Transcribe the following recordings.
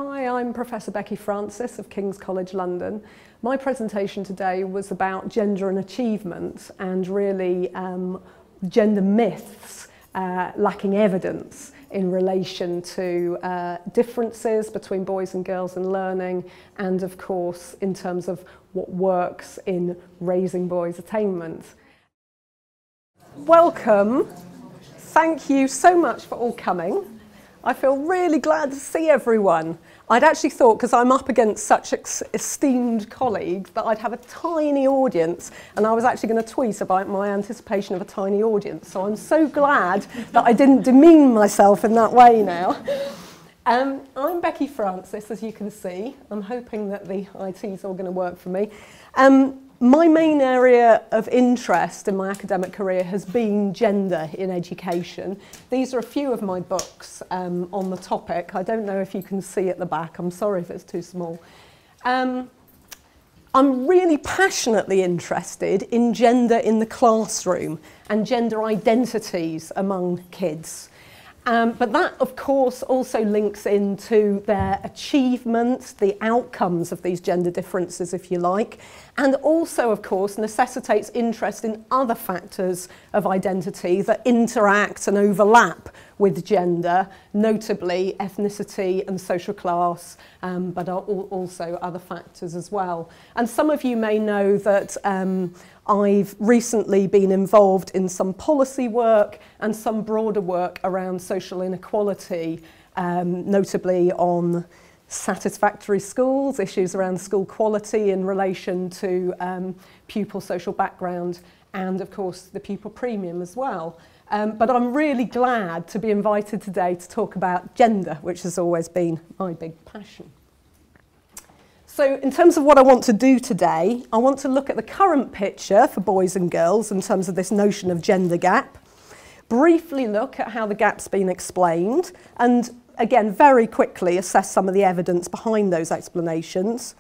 Hi, I'm Professor Becky Francis of King's College London. My presentation today was about gender and achievement and really gender myths lacking evidence in relation to differences between boys and girls in learning and of course in terms of what works in raising boys' attainment. Welcome. Thank you so much for all coming. I feel really glad to see everyone. I'd actually thought, because I'm up against such esteemed colleagues, that I'd have a tiny audience, and I was actually going to tweet about my anticipation of a tiny audience. So I'm so glad that I didn't demean myself in that way now. I'm Becky Francis, as you can see. I'm hoping that the IT's all going to work for me. My main area of interest in my academic career has been gender in education. These are a few of my books on the topic. I don't know if you can see at the back. I'm sorry if it's too small. I'm really passionately interested in gender in the classroom and gender identities among kids. But that, of course, also links into their achievements, the outcomes of these gender differences, if you like, and also, of course, necessitates interest in other factors of identity that interact and overlap with gender, notably ethnicity and social class, but also other factors as well. And some of you may know that I've recently been involved in some policy work and some broader work around social inequality, notably on satisfactory schools, issues around school quality in relation to pupil social background, and of course the pupil premium as well. But I'm really glad to be invited today to talk about gender, which has always been my big passion. So in terms of what I want to do today, I want to look at the current picture for boys and girls in terms of this notion of gender gap, briefly look at how the gap's been explained, and again, very quickly assess some of the evidence behind those explanations,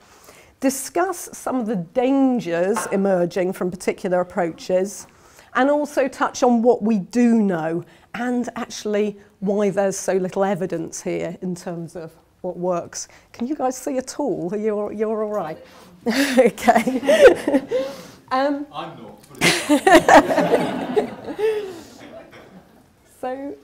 discuss some of the dangers emerging from particular approaches, and also touch on what we do know and actually why there's so little evidence here in terms of what works. Can you guys see at all? You're all right? Okay. I'm not. So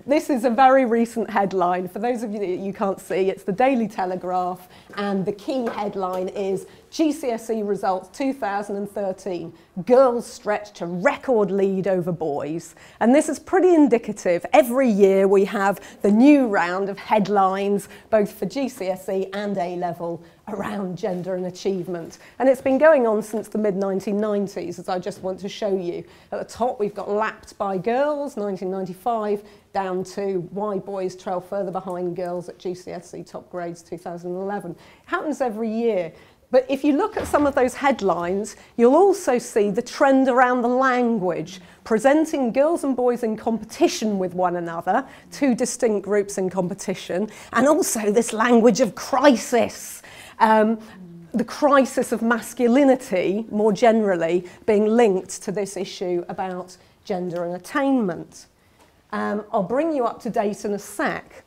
this is a very recent headline. For those of you that you can't see, it's the Daily Telegraph, and the key headline is GCSE results 2013, girls stretch to record lead over boys. And this is pretty indicative. Every year we have the new round of headlines, both for GCSE and A-level, around gender and achievement. And it's been going on since the mid-1990s, as I just want to show you. At the top, we've got lapped by girls, 1995, down to why boys trail further behind girls at GCSE top grades, 2011. It happens every year. But if you look at some of those headlines, you'll also see the trend around the language, presenting girls and boys in competition with one another, two distinct groups in competition, and also this language of crisis. The crisis of masculinity, more generally, being linked to this issue about gender and attainment. I'll bring you up to date in a sec,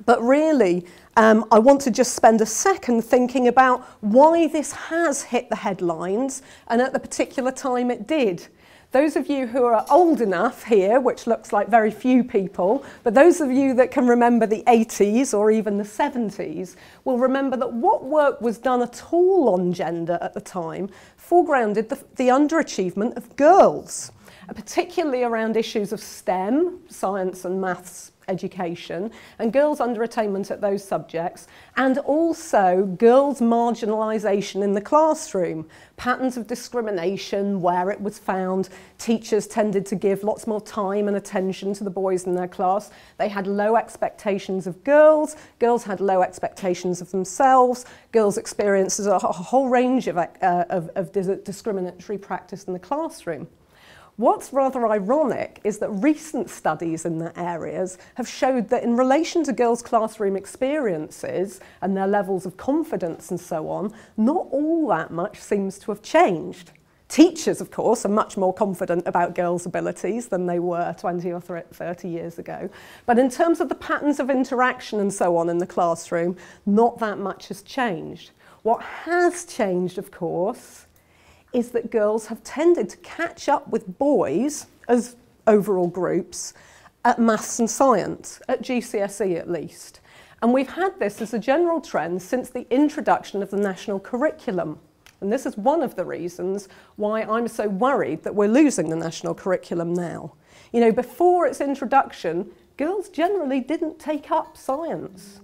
but really, I want to just spend a second thinking about why this has hit the headlines and at the particular time it did. Those of you who are old enough here, which looks like very few people, but those of you that can remember the 80s or even the 70s will remember that what work was done at all on gender at the time foregrounded the underachievement of girls, particularly around issues of STEM, science and maths education, and girls' underattainment at those subjects, and also girls' marginalisation in the classroom. Patterns of discrimination where it was found teachers tended to give lots more time and attention to the boys in their class. They had low expectations of girls, girls had low expectations of themselves, girls experienced a whole range of discriminatory practice in the classroom. What's rather ironic is that recent studies in the areas have showed that in relation to girls' classroom experiences and their levels of confidence and so on, not all that much seems to have changed. Teachers, of course, are much more confident about girls' abilities than they were 20 or 30 years ago. But in terms of the patterns of interaction and so on in the classroom, not that much has changed. What has changed, of course, is that girls have tended to catch up with boys as overall groups at maths and science, at GCSE at least. And we've had this as a general trend since the introduction of the national curriculum. And this is one of the reasons why I'm so worried that we're losing the national curriculum now. You know, before its introduction, girls generally didn't take up science.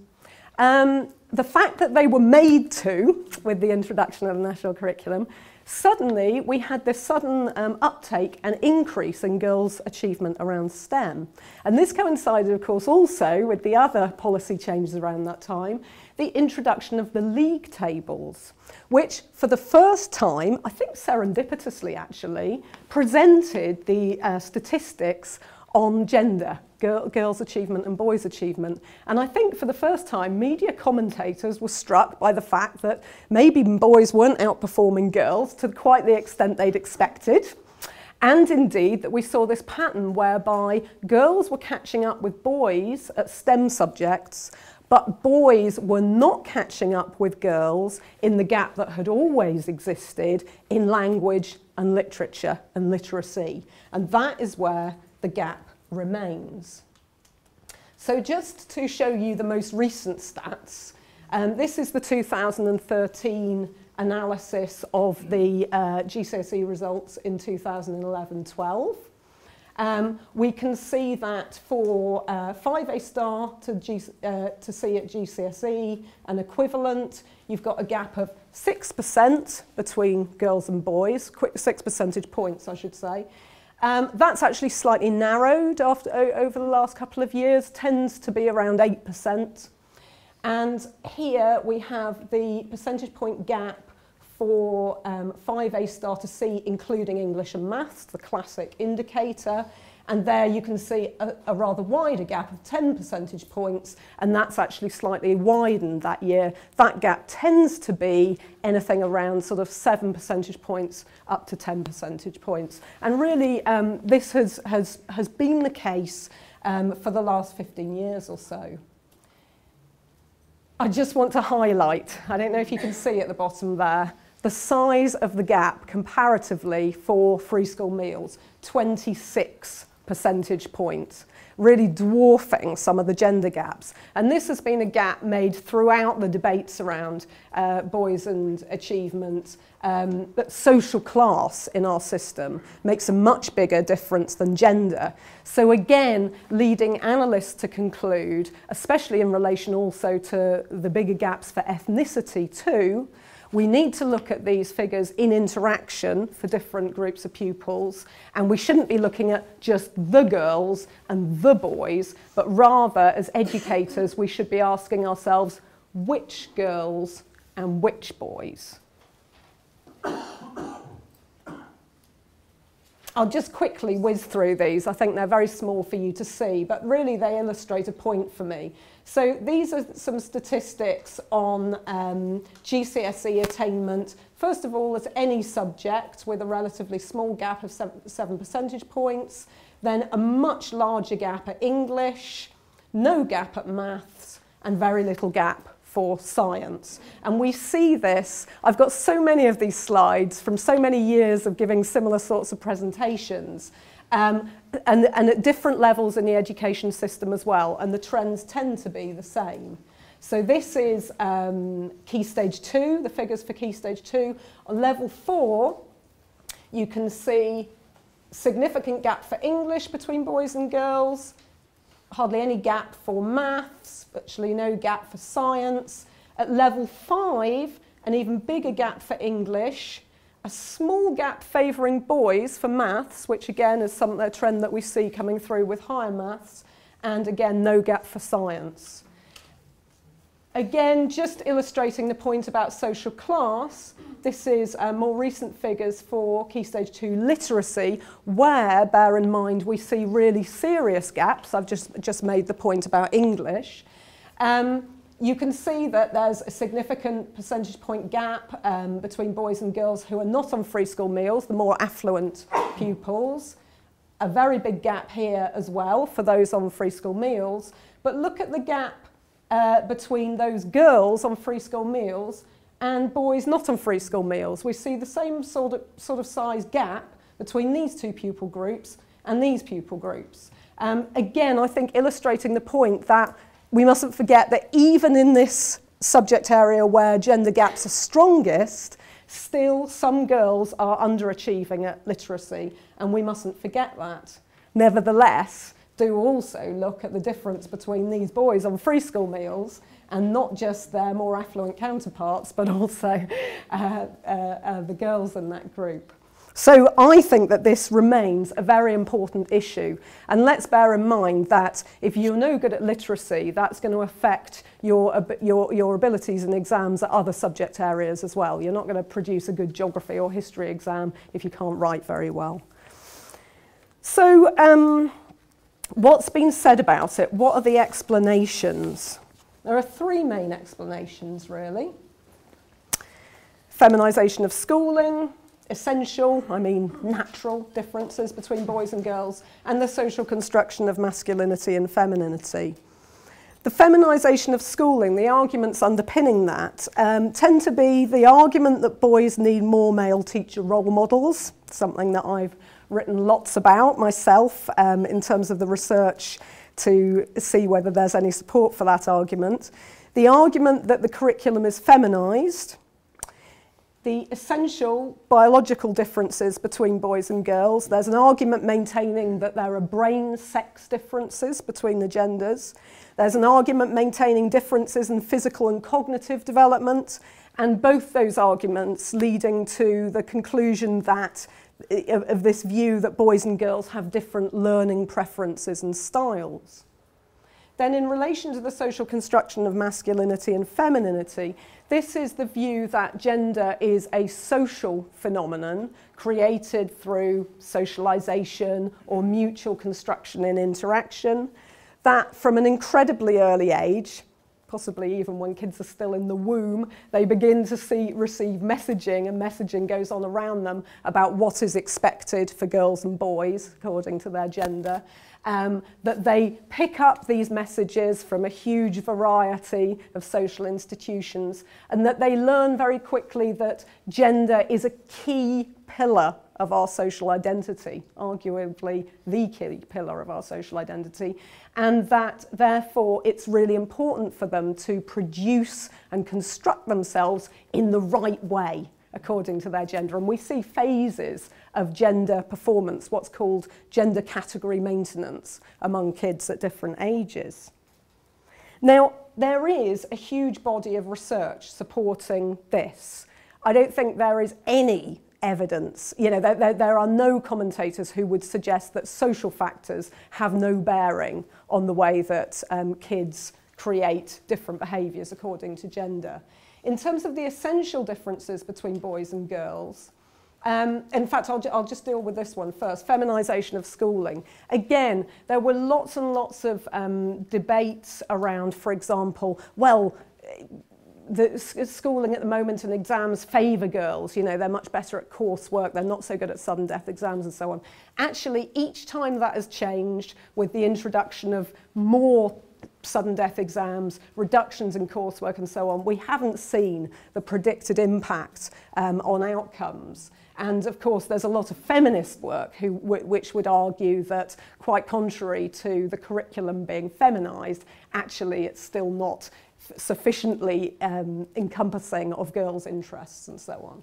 The fact that they were made to, with the introduction of the national curriculum, suddenly we had this sudden uptake and increase in girls' achievement around STEM. And this coincided, of course, also with the other policy changes around that time, the introduction of the league tables, which for the first time, I think serendipitously actually, presented the statistics on gender, girls' achievement and boys' achievement. And I think for the first time, media commentators were struck by the fact that maybe boys weren't outperforming girls to quite the extent they'd expected. And indeed, that we saw this pattern whereby girls were catching up with boys at STEM subjects, but boys were not catching up with girls in the gap that had always existed in language and literature and literacy. And that is where the gap remains. So just to show you the most recent stats, this is the 2013 analysis of the GCSE results in 2011-12. We can see that for 5A star to C at GCSE and equivalent, you've got a gap of 6% between girls and boys, 6 percentage points, I should say. That's actually slightly narrowed over the last couple of years, tends to be around 8%. And here we have the percentage point gap for 5A star to C, including English and maths, the classic indicator. And there you can see a rather wider gap of 10 percentage points, and that's actually slightly widened that year. That gap tends to be anything around sort of 7 percentage points up to 10 percentage points. And really, this has been the case for the last 15 years or so. I just want to highlight, I don't know if you can see at the bottom there, the size of the gap comparatively for free school meals, 26 percentage points, really dwarfing some of the gender gaps. And this has been a gap made throughout the debates around boys and achievement, but social class in our system makes a much bigger difference than gender. So again, leading analysts to conclude, especially in relation also to the bigger gaps for ethnicity too, we need to look at these figures in interaction for different groups of pupils, and we shouldn't be looking at just the girls and the boys, but rather as educators we should be asking ourselves which girls and which boys. I'll just quickly whiz through these. I think they're very small for you to see, but really they illustrate a point for me. So these are some statistics on GCSE attainment. First of all, at any subject with a relatively small gap of 7 percentage points, then a much larger gap at English, no gap at maths, and very little gap for science. And we see this, I've got so many of these slides from so many years of giving similar sorts of presentations, and at different levels in the education system as well, and the trends tend to be the same. So this is Key Stage 2, the figures for Key Stage 2. On Level 4, you can see significant gap for English between boys and girls, hardly any gap for maths, virtually no gap for science. At Level 5, an even bigger gap for English, a small gap favouring boys for maths, which again is a trend that we see coming through with higher maths, and again no gap for science. Again, just illustrating the point about social class, this is more recent figures for Key Stage 2 literacy, where, bear in mind, we see really serious gaps. I've just made the point about English. You can see that there's a significant percentage point gap between boys and girls who are not on free school meals, the more affluent pupils. A very big gap here as well for those on free school meals. But look at the gap between those girls on free school meals and boys not on free school meals. We see the same sort of size gap between these two pupil groups and these pupil groups. Again, I think illustrating the point that we mustn't forget that even in this subject area where gender gaps are strongest, still some girls are underachieving at literacy, and we mustn't forget that. Nevertheless, do also look at the difference between these boys on free school meals and not just their more affluent counterparts, but also the girls in that group. So I think that this remains a very important issue. And let's bear in mind that if you're no good at literacy, that's going to affect your abilities in exams at other subject areas as well. You're not going to produce a good geography or history exam if you can't write very well. So what's been said about it? What are the explanations? There are three main explanations, really. Feminisation of schooling, essential, I mean natural differences between boys and girls, and the social construction of masculinity and femininity. The feminisation of schooling, the arguments underpinning that, tend to be the argument that boys need more male teacher role models, something that I've written lots about myself in terms of the research to see whether there's any support for that argument. The argument that the curriculum is feminised, the essential biological differences between boys and girls. There's an argument maintaining that there are brain sex differences between the genders. There's an argument maintaining differences in physical and cognitive development, and both those arguments leading to the conclusion that of this view that boys and girls have different learning preferences and styles. Then in relation to the social construction of masculinity and femininity, this is the view that gender is a social phenomenon created through socialization or mutual construction in interaction, that from an incredibly early age, possibly even when kids are still in the womb, they begin to receive messaging, and messaging goes on around them about what is expected for girls and boys according to their gender. That they pick up these messages from a huge variety of social institutions, and that they learn very quickly that gender is a key pillar of our social identity, arguably the key pillar of our social identity, and that therefore it's really important for them to produce and construct themselves in the right way according to their gender. And we see phases of gender performance, what's called gender category maintenance among kids at different ages. Now, there is a huge body of research supporting this. I don't think there is any evidence, there are no commentators who would suggest that social factors have no bearing on the way that kids create different behaviours according to gender. In terms of the essential differences between boys and girls, in fact, I'll just deal with this one first, feminisation of schooling. Again, there were lots and lots of debates around, for example, well, the schooling at the moment and exams favour girls, they're much better at coursework, they're not so good at sudden death exams and so on. Actually, each time that has changed with the introduction of more sudden death exams, reductions in coursework and so on, we haven't seen the predicted impact on outcomes. And of course, there's a lot of feminist work which would argue that, quite contrary to the curriculum being feminised, actually it's still not sufficiently encompassing of girls' interests and so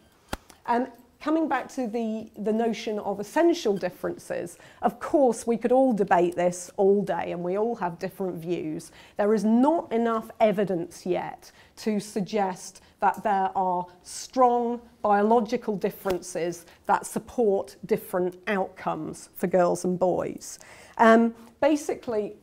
on. Coming back to the notion of essential differences, of course we could all debate this all day and we all have different views. There is not enough evidence yet to suggest that there are strong biological differences that support different outcomes for girls and boys. Basically,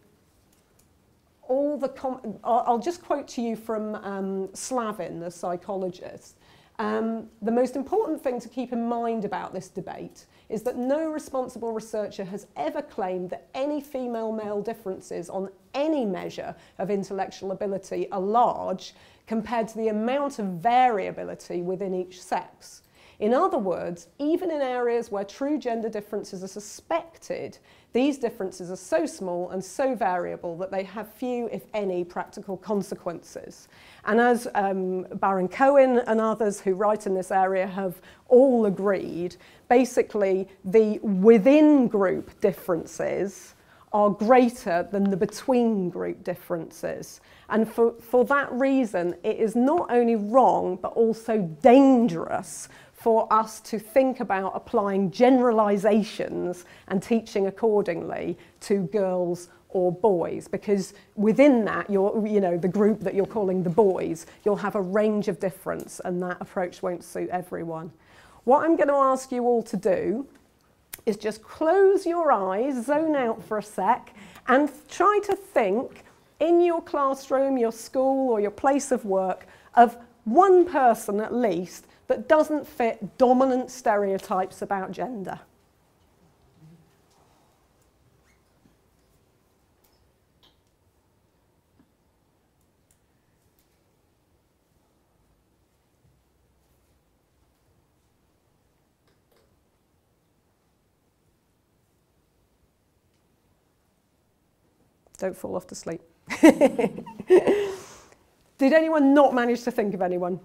I'll just quote to you from Slavin, the psychologist. The most important thing to keep in mind about this debate is that no responsible researcher has ever claimed that any female-male differences on any measure of intellectual ability are large compared to the amount of variability within each sex. In other words, even in areas where true gender differences are suspected, these differences are so small and so variable that they have few, if any, practical consequences. And as Baron Cohen and others who write in this area have all agreed, basically the within-group differences are greater than the between-group differences. And for that reason, it is not only wrong, but also dangerous for us to think about applying generalizations and teaching accordingly to girls or boys, because within that, the group that you're calling the boys, you'll have a range of difference, and that approach won't suit everyone. What I'm going to ask you all to do is just close your eyes, zone out for a sec, and try to think in your classroom, your school, or your place of work of one person at least that doesn't fit dominant stereotypes about gender. Don't fall off to sleep. Did anyone not manage to think of anyone?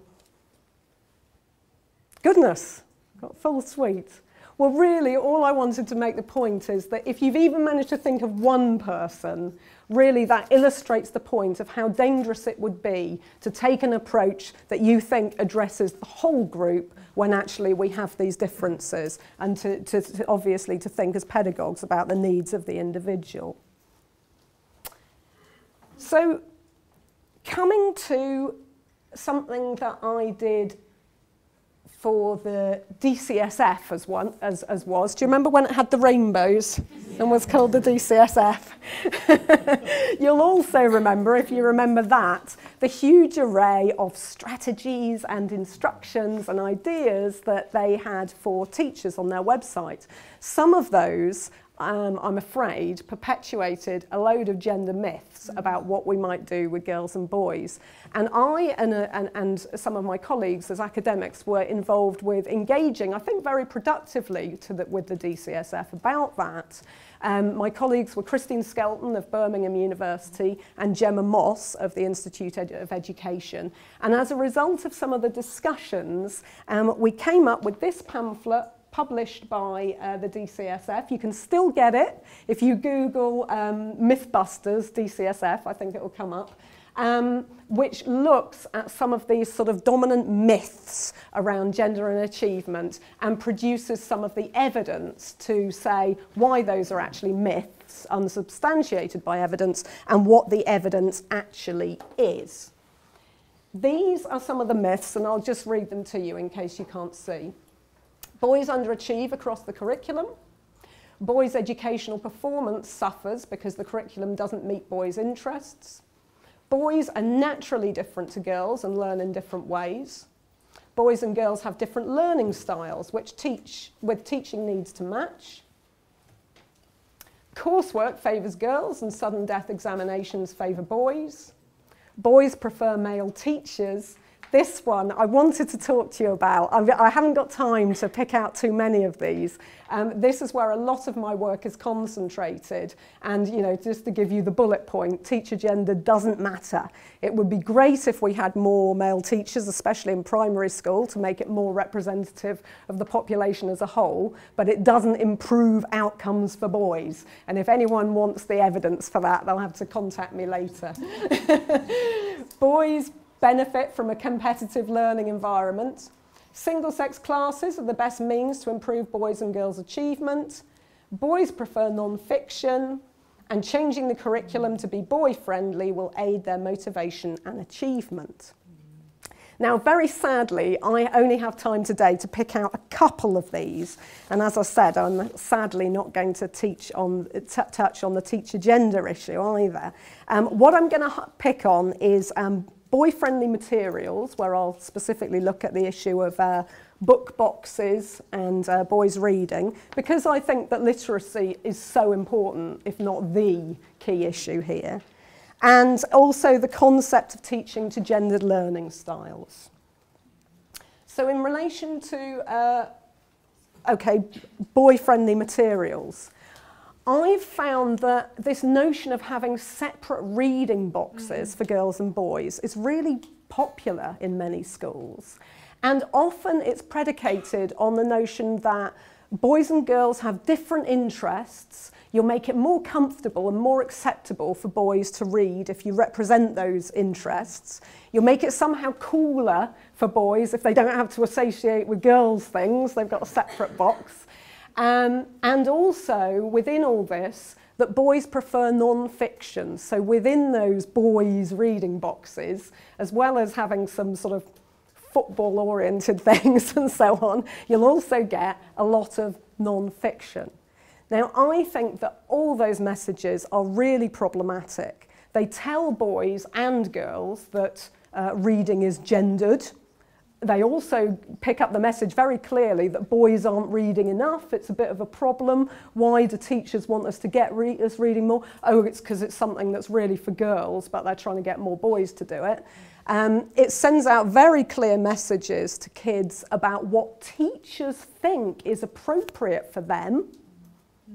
Goodness, got full suite. Well, really, all I wanted to make the point is that if you've even managed to think of one person, really that illustrates the point of how dangerous it would be to take an approach that you think addresses the whole group when actually we have these differences, and to obviously to think as pedagogues about the needs of the individual. So, coming to something that I did for the DCSF as was. Do you remember when it had the rainbows and was called the DCSF? You'll also remember, if you remember that, the huge array of strategies and instructions and ideas that they had for teachers on their website. Some of those, I'm afraid, perpetuated a load of gender myths about what we might do with girls and boys. And I and some of my colleagues as academics were involved with engaging, I think very productively with the DCSF about that. My colleagues were Christine Skelton of Birmingham University and Gemma Moss of the Institute of Education. And as a result of some of the discussions, we came up with this pamphlet published by the DCSF. You can still get it if you Google Mythbusters DCSF, I think it will come up, which looks at some of these sort of dominant myths around gender and achievement and produces some of the evidence to say why those are actually myths, unsubstantiated by evidence, and what the evidence actually is. These are some of the myths, and I'll just read them to you in case you can't see. Boys underachieve across the curriculum. Boys' educational performance suffers because the curriculum doesn't meet boys' interests. Boys are naturally different to girls and learn in different ways. Boys and girls have different learning styles, with teaching needs to match. Coursework favours girls and sudden death examinations favour boys. Boys prefer male teachers. This one I wanted to talk to you about. I haven't got time to pick out too many of these. This is where a lot of my work is concentrated. And just to give you the bullet point, teacher gender doesn't matter. It would be great if we had more male teachers, especially in primary school, to make it more representative of the population as a whole, but it doesn't improve outcomes for boys. And if anyone wants the evidence for that, they'll have to contact me later. Boys benefit from a competitive learning environment. Single-sex classes are the best means to improve boys' and girls' achievement. Boys prefer non-fiction, and changing the curriculum to be boy-friendly will aid their motivation and achievement. Now, very sadly, I only have time today to pick out a couple of these, and as I said, I'm sadly not going to touch on the teacher gender issue either. What I'm going to pick on is boy-friendly materials, where I'll specifically look at the issue of book boxes and boys reading, because I think that literacy is so important, if not the key issue here. And also the concept of teaching to gendered learning styles. So in relation to, boy-friendly materials, I've found that this notion of having separate reading boxes for girls and boys is really popular in many schools. And often it's predicated on the notion that boys and girls have different interests. You'll make it more comfortable and more acceptable for boys to read if you represent those interests. You'll make it somehow cooler for boys if they don't have to associate with girls' things. They've got a separate box. And also, within all this, that boys prefer non-fiction. So within those boys' reading boxes, as well as having some sort of football-oriented things and so on, you'll also get a lot of non-fiction. Now, I think that all those messages are really problematic. They tell boys and girls that reading is gendered. They also pick up the message very clearly that boys aren't reading enough. It's a bit of a problem. Why do teachers want us to get us reading more? Oh, it's because it's something that's really for girls, but they're trying to get more boys to do it. It sends out very clear messages to kids about what teachers think is appropriate for them.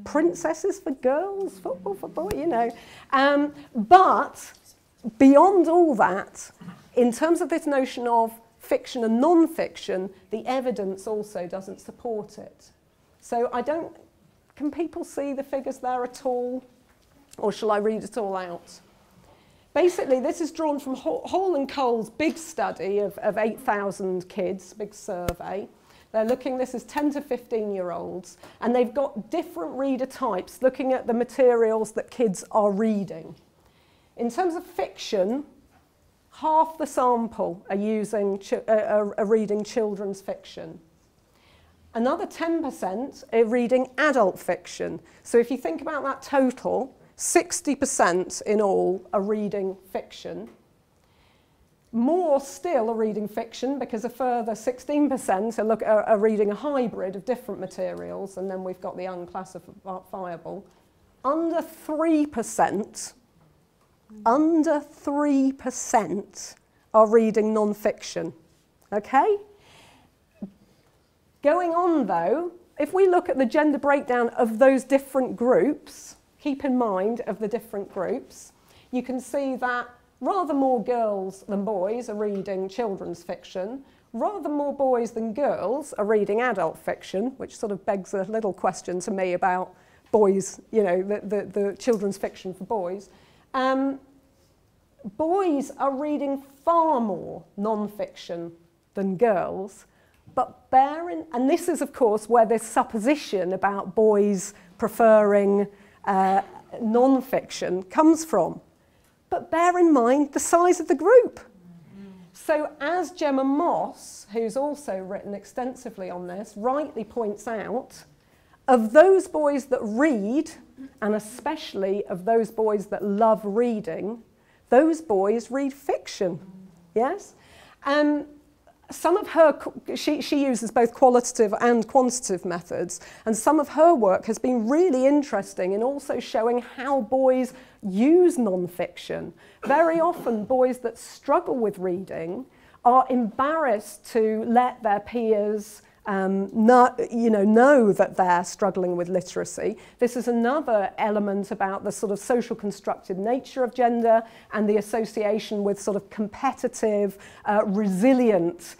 Princesses for girls, football for boys, you know. But beyond all that, in terms of this notion of fiction and non-fiction, the evidence also doesn't support it. So can people see the figures there at all? Or shall I read it all out? Basically, this is drawn from Hall and Cole's big study of 8,000 kids, big survey. They're looking, this is 10 to 15-year-olds, and they've got different reader types looking at the materials that kids are reading. In terms of fiction, half the sample are reading children's fiction. Another 10% are reading adult fiction. So if you think about that total, 60% in all are reading fiction. More still are reading fiction because a further 16% are reading a hybrid of different materials, and then we've got the unclassifiable. Under 3% are reading non-fiction, okay? Going on though, if we look at the gender breakdown of those different groups, keep in mind of the different groups, you can see that rather more girls than boys are reading children's fiction, rather more boys than girls are reading adult fiction, which sort of begs a little question to me about boys, you know, the children's fiction for boys. Boys are reading far more non-fiction than girls, but and this is of course where this supposition about boys preferring non-fiction comes from. But bear in mind the size of the group. So as Gemma Moss, who's also written extensively on this, rightly points out, of those boys that read, and especially of those boys that love reading, those boys read fiction, yes? Some of her, she uses both qualitative and quantitative methods, and some of her work has been really interesting in also showing how boys use non-fiction. Very often, boys that struggle with reading are embarrassed to let their peers know that they're struggling with literacy. This is another element about the sort of social constructed nature of gender and the association with sort of competitive, resilient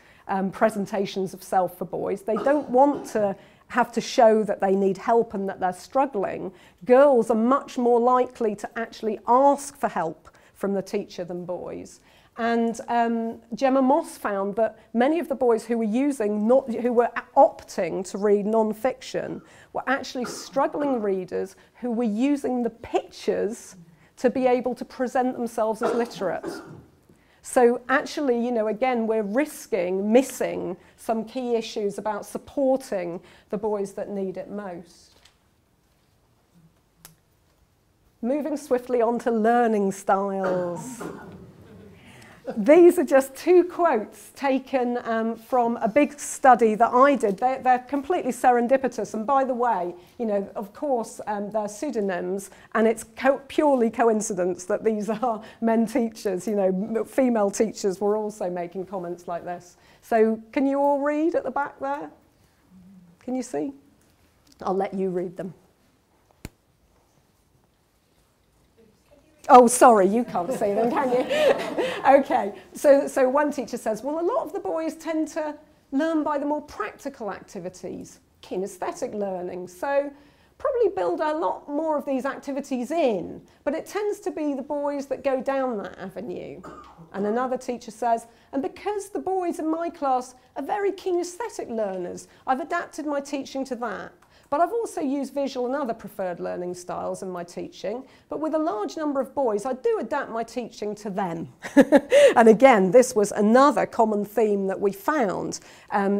presentations of self for boys. They don't want to have to show that they need help and that they're struggling. Girls are much more likely to actually ask for help from the teacher than boys. And Gemma Moss found that many of the boys who were opting to read non-fiction were actually struggling readers who were using the pictures to be able to present themselves as literate. So actually, you know, again, we're risking missing some key issues about supporting the boys that need it most. Moving swiftly on to learning styles. These are just two quotes taken from a big study that I did. They're completely serendipitous. And by the way, you know, of course, they're pseudonyms, and it's purely coincidence that these are men teachers. You know, female teachers were also making comments like this. So can you all read at the back there? Can you see? I'll let you read them. Oh, sorry, you can't see them, can you? Okay, so one teacher says, well, a lot of the boys tend to learn by the more practical activities, kinesthetic learning, so probably build a lot more of these activities in, but it tends to be the boys that go down that avenue. And another teacher says, and because the boys in my class are very kinesthetic learners, I've adapted my teaching to that. But I've also used visual and other preferred learning styles in my teaching. But with a large number of boys, I do adapt my teaching to them. And again, this was another common theme that we found.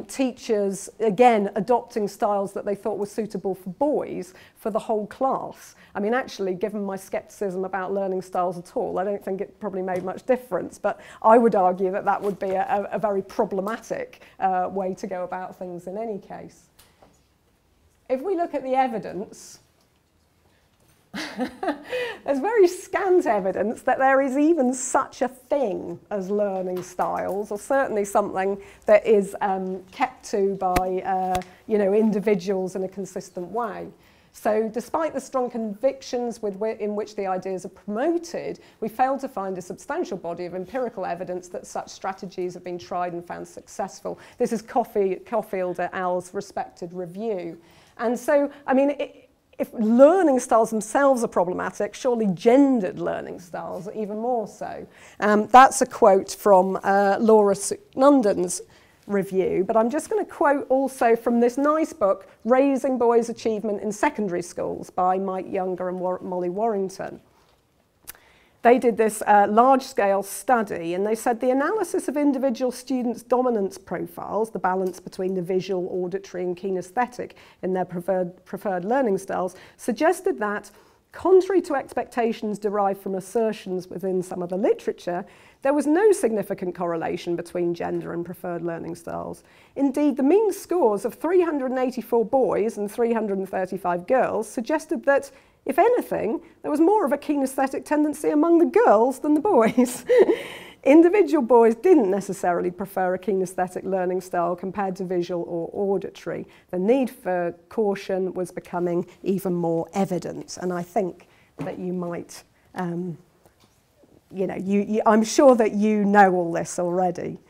Teachers, again, adopting styles that they thought were suitable for boys for the whole class. I mean, actually, given my scepticism about learning styles at all, I don't think it probably made much difference. But I would argue that that would be a very problematic way to go about things in any case. If we look at the evidence, there's very scant evidence that there is even such a thing as learning styles, or certainly something that is kept to by you know, individuals in a consistent way. So despite the strong convictions in which the ideas are promoted, we failed to find a substantial body of empirical evidence that such strategies have been tried and found successful. This is Caulfield et al.'s respected review. And so, I mean, if learning styles themselves are problematic, surely gendered learning styles are even more so. That's a quote from Laura Nunden's review, but I'm just going to quote also from this nice book, Raising Boys' Achievement in Secondary Schools by Mike Younger and Molly Warrington. They did this large-scale study, and they said the analysis of individual students' dominance profiles, the balance between the visual, auditory and kinesthetic in their preferred learning styles, suggested that, contrary to expectations derived from assertions within some of the literature, there was no significant correlation between gender and preferred learning styles. Indeed, the mean scores of 384 boys and 335 girls suggested that, if anything, there was more of a kinesthetic tendency among the girls than the boys. Individual boys didn't necessarily prefer a kinesthetic learning style compared to visual or auditory. The need for caution was becoming even more evident. And I think that you might, you know, I'm sure that you know all this already.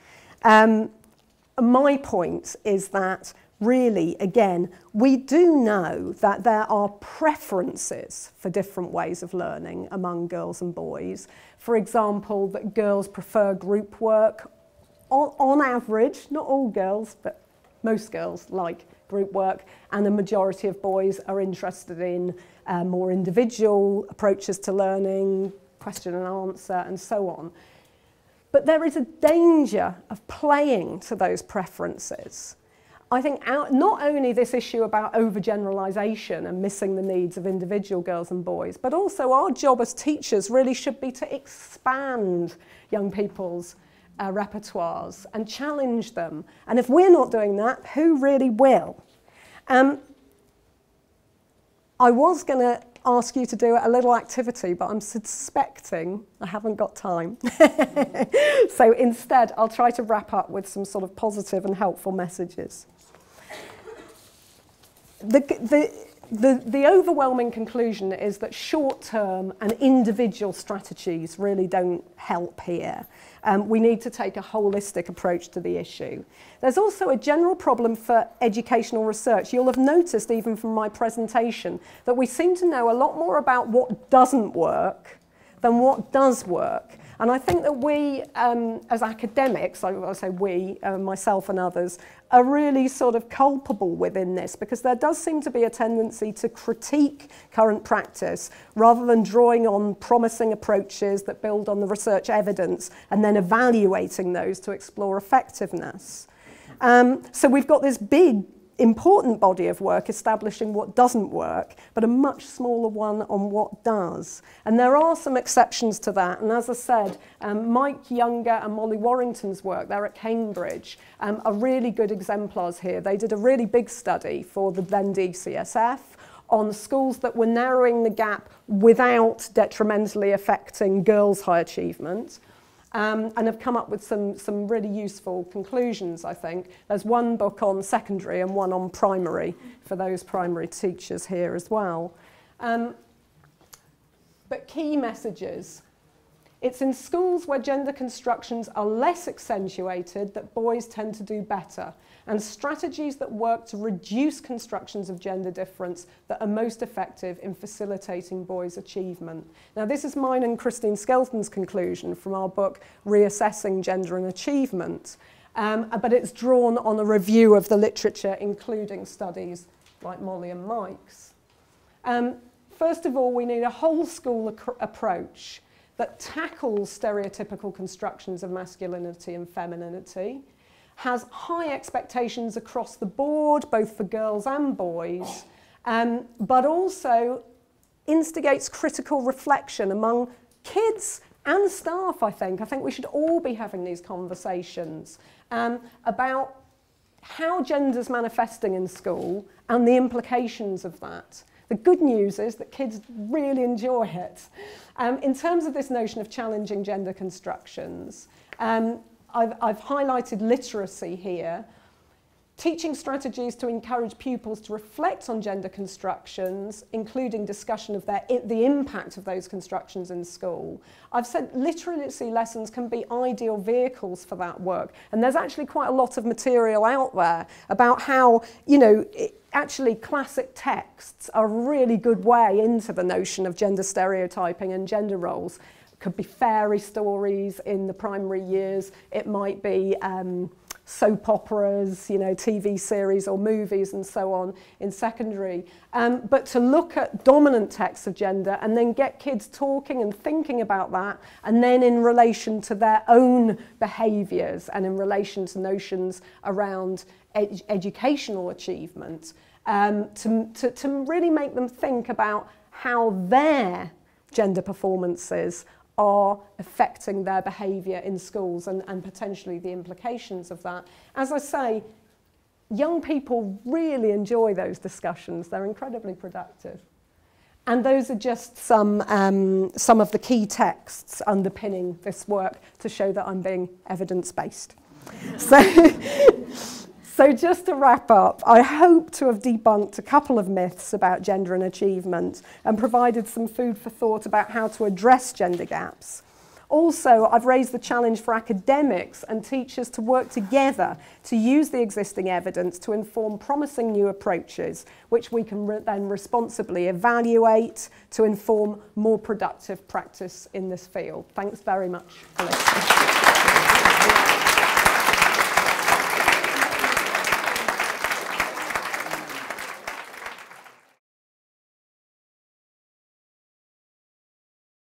My point is that really, again, we do know that there are preferences for different ways of learning among girls and boys. For example, that girls prefer group work on average, not all girls, but most girls like group work, and the majority of boys are interested in more individual approaches to learning, question and answer, and so on. But there is a danger of playing to those preferences. I think not only this issue about overgeneralization and missing the needs of individual girls and boys, but also our job as teachers really should be to expand young people's repertoires and challenge them. And if we're not doing that, who really will? I was going to ask you to do a little activity, but I'm suspecting I haven't got time. So instead, I'll try to wrap up with some sort of positive and helpful messages. The overwhelming conclusion is that short-term and individual strategies really don't help here. We need to take a holistic approach to the issue. There's also a general problem for educational research. You'll have noticed, even from my presentation, that we seem to know a lot more about what doesn't work than what does work. And I think that we, as academics, I say we, myself and others, are really sort of culpable within this, because there does seem to be a tendency to critique current practice rather than drawing on promising approaches that build on the research evidence and then evaluating those to explore effectiveness. So we've got this big important body of work establishing what doesn't work, but a much smaller one on what does. And there are some exceptions to that. And as I said, Mike Younger and Molly Warrington's work, they're at Cambridge, are really good exemplars here. They did a really big study for the then GCSE on schools that were narrowing the gap without detrimentally affecting girls' high achievement. And have come up with some really useful conclusions, I think. There's one book on secondary and one on primary for those primary teachers here as well. But key messages. It's in schools where gender constructions are less accentuated that boys tend to do better, and strategies that work to reduce constructions of gender difference that are most effective in facilitating boys' achievement. Now, this is mine and Christine Skelton's conclusion from our book, Reassessing Gender and Achievement, but it's drawn on a review of the literature, including studies like Molly and Mike's. First of all, we need a whole school approach that tackles stereotypical constructions of masculinity and femininity, has high expectations across the board, both for girls and boys, but also instigates critical reflection among kids and staff, I think. I think we should all be having these conversations about how gender's manifesting in school and the implications of that. The good news is that kids really enjoy it. In terms of this notion of challenging gender constructions, I've highlighted literacy here. Teaching strategies to encourage pupils to reflect on gender constructions, including discussion of the impact of those constructions in school. I've said literacy lessons can be ideal vehicles for that work. And there's actually quite a lot of material out there about how, you know, actually classic texts are a really good way into the notion of gender stereotyping and gender roles. It could be fairy stories in the primary years. It might be soap operas, you know, TV series or movies and so on in secondary. But to look at dominant texts of gender and then get kids talking and thinking about that, and then in relation to their own behaviours and in relation to notions around educational achievement, to really make them think about how their gender performances are affecting their behaviour in schools and potentially the implications of that. As I say, young people really enjoy those discussions. They're incredibly productive. And those are just some of the key texts underpinning this work to show that I'm being evidence-based. So just to wrap up, I hope to have debunked a couple of myths about gender and achievement and provided some food for thought about how to address gender gaps. Also, I've raised the challenge for academics and teachers to work together to use the existing evidence to inform promising new approaches, which we can then responsibly evaluate to inform more productive practice in this field. Thanks very much for listening.